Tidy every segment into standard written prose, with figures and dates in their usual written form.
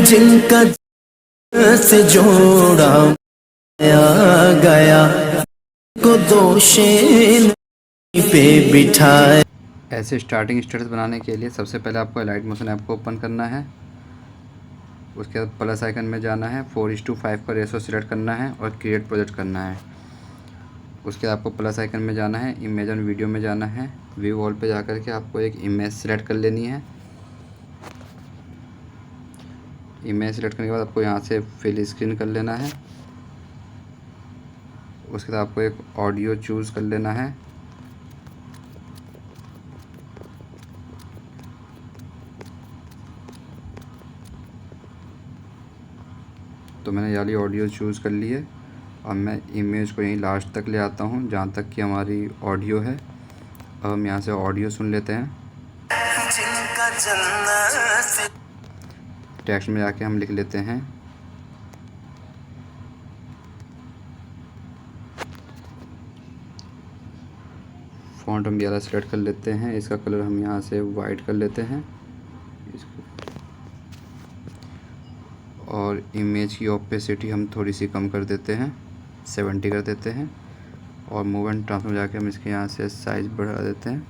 जिनका से जोड़ा गया को दोषे पे बिठाए। ऐसे स्टार्टिंग स्टेटस बनाने के लिए सबसे पहले आपको लाइट मोशन ऐप को ओपन करना है। उसके बाद प्लस आइकन में जाना है, 4:5 का रेशो सिलेक्ट करना है और क्रिएट प्रोजेक्ट करना है। उसके बाद आपको प्लस आइकन में जाना है, इमेज एंड वीडियो में जाना है, व्यू ऑल पे जाकर के आपको एक इमेज सेलेक्ट कर लेनी है। इमेज सेलेक्ट करने के बाद आपको यहाँ से फिल स्क्रीन कर लेना है। उसके बाद आपको एक ऑडियो चूज़ कर लेना है। तो मैंने ये वाली ऑडियो चूज़ कर ली है। अब मैं इमेज को यहीं लास्ट तक ले आता हूँ जहाँ तक कि हमारी ऑडियो है। अब हम यहाँ से ऑडियो सुन लेते हैं। टेक्स्ट में जाके हम लिख लेते हैं फ़ॉन्ट। हम वाला सेलेक्ट कर लेते हैं, इसका कलर हम यहाँ से वाइट कर लेते हैं और इमेज की ओपेसिटी हम थोड़ी सी कम कर देते हैं, 70 कर देते हैं। और मूव एंड ट्रांसफॉर्म में जाके हम इसके यहाँ से साइज़ बढ़ा देते हैं।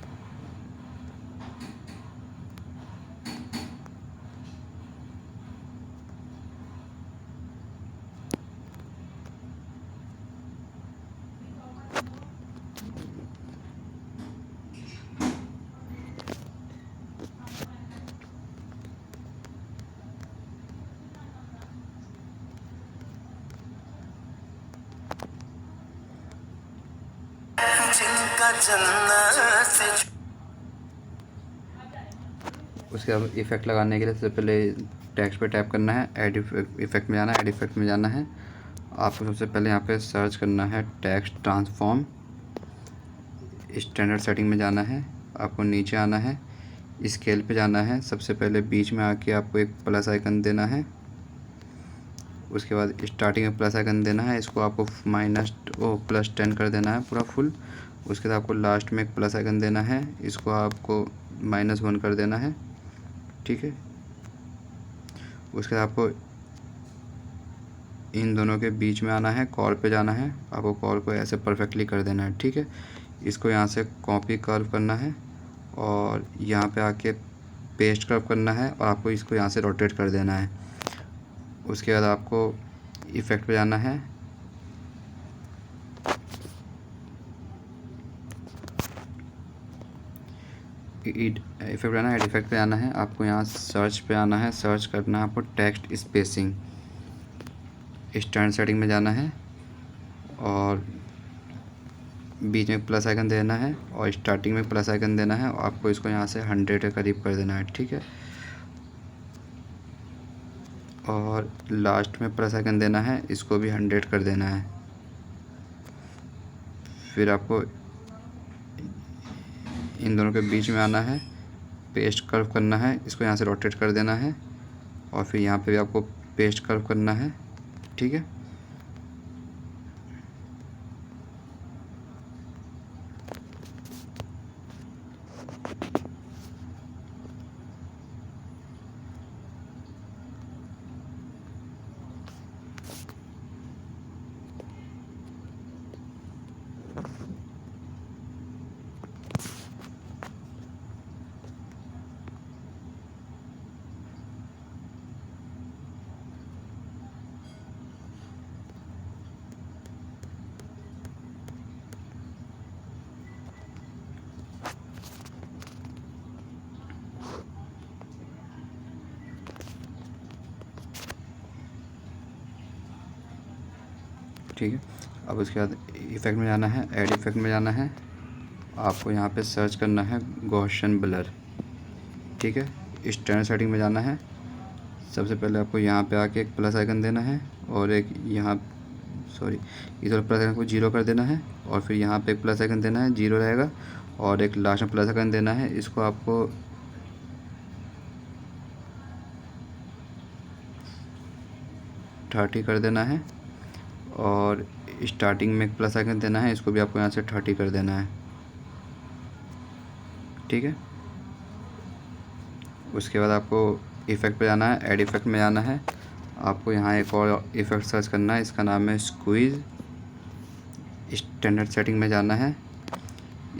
उसके बाद इफ़ेक्ट लगाने के लिए सबसे पहले टेक्स्ट पे टैप करना है, ऐड इफ़ेक्ट में जाना है, ऐड इफ़ेक्ट में जाना है। आपको सबसे पहले यहाँ पे सर्च करना है टेक्स्ट ट्रांसफॉर्म। स्टैंडर्ड सेटिंग में जाना है, आपको नीचे आना है, स्केल पे जाना है। सबसे पहले बीच में आके आपको एक प्लस आइकन देना है। उसके बाद स्टार्टिंग में प्लस आइकन देना है, इसको आपको +10 कर देना है पूरा फुल। उसके बाद आपको लास्ट में एक प्लस आइकन देना है, इसको आपको -1 कर देना है, ठीक है। उसके बाद आपको इन दोनों के बीच में आना है, कॉल पे जाना है, आपको कॉल को ऐसे परफेक्टली कर देना है, ठीक है। इसको यहाँ से कॉपी कर्व करना है और यहाँ पे आके पेस्ट कर्व करना है और आपको इसको यहाँ से रोटेट कर देना है। उसके बाद आपको इफ़ेक्ट पे जाना है, इफ़ेक्ट पे आना है, इफ़ेक्ट पे आना है। आपको यहाँ सर्च पे आना है, सर्च करना है आपको टेक्स्ट स्पेसिंग। स्टैंडर्ड सेटिंग में जाना है और बीच में प्लस आइकन देना है और स्टार्टिंग में प्लस आइकन देना है और आपको इसको यहाँ से 100 के करीब कर देना है, ठीक है। और लास्ट में प्लस आइकन देना है, इसको भी 100 कर देना है। फिर आपको इन दोनों के बीच में आना है, पेस्ट कर्व करना है, इसको यहाँ से रोटेट कर देना है और फिर यहाँ पे भी आपको पेस्ट कर्व करना है, ठीक है। ठीक है। अब उसके बाद इफ़ेक्ट में जाना है, ऐड इफ़ेक्ट में जाना है, आपको यहाँ पे सर्च करना है गॉसियन ब्लर, ठीक है। स्टैंडर्ड सेटिंग में जाना है, सबसे पहले आपको यहाँ पे आके एक प्लस आइकन देना है और एक यहाँ इस वाले प्लस आइकन को 0 कर देना है और फिर यहाँ पे एक प्लस आइकन देना है, 0 रहेगा और एक लास्ट में प्लस आइकन देना है, इसको आपको 30 कर देना है और स्टार्टिंग में एक प्लस आइकन देना है, इसको भी आपको यहाँ से 30 कर देना है, ठीक है। उसके बाद आपको इफ़ेक्ट पे जाना है, ऐड इफ़ेक्ट में जाना है। आपको यहाँ एक और इफ़ेक्ट सर्च करना है, इसका नाम है स्क्वीज़। स्टैंडर्ड सेटिंग में जाना है।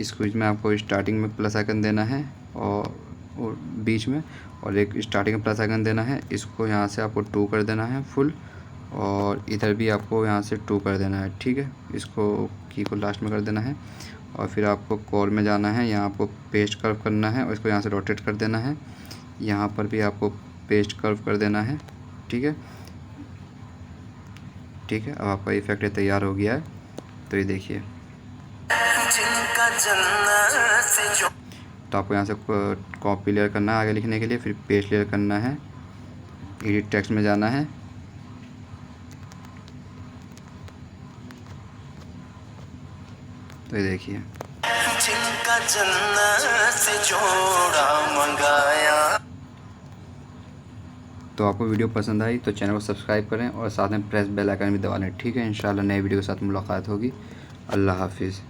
स्क्वीज़ में आपको स्टार्टिंग में प्लस आइकन देना है और बीच में, और एक स्टार्टिंग में प्लस आइकन देना है। इसको यहाँ से आपको 2 कर देना है फुल, और इधर भी आपको यहाँ से 2 कर देना है, ठीक है। इसको की को लास्ट में कर देना है, और फिर आपको कोर में जाना है। यहाँ आपको पेस्ट कर्व करना है और इसको यहाँ से रोटेट कर देना है। यहाँ पर भी आपको पेस्ट कर्व कर देना है, ठीक है। ठीक है, अब आपका इफेक्ट तैयार हो गया है। तो ये देखिए, तो आपको यहाँ से कॉपी लेयर करना है आगे लिखने के लिए, फिर पेस्ट लेयर करना है, एडिट टेक्स्ट में जाना है, तो ये देखिए। जिनका जन्नत से जोड़ा मंगाया। तो आपको वीडियो पसंद आई तो चैनल को सब्सक्राइब करें और साथ में प्रेस बेल आइकन भी दबा लें, ठीक है। इंशाल्लाह नए वीडियो के साथ मुलाकात होगी। अल्लाह हाफिज़।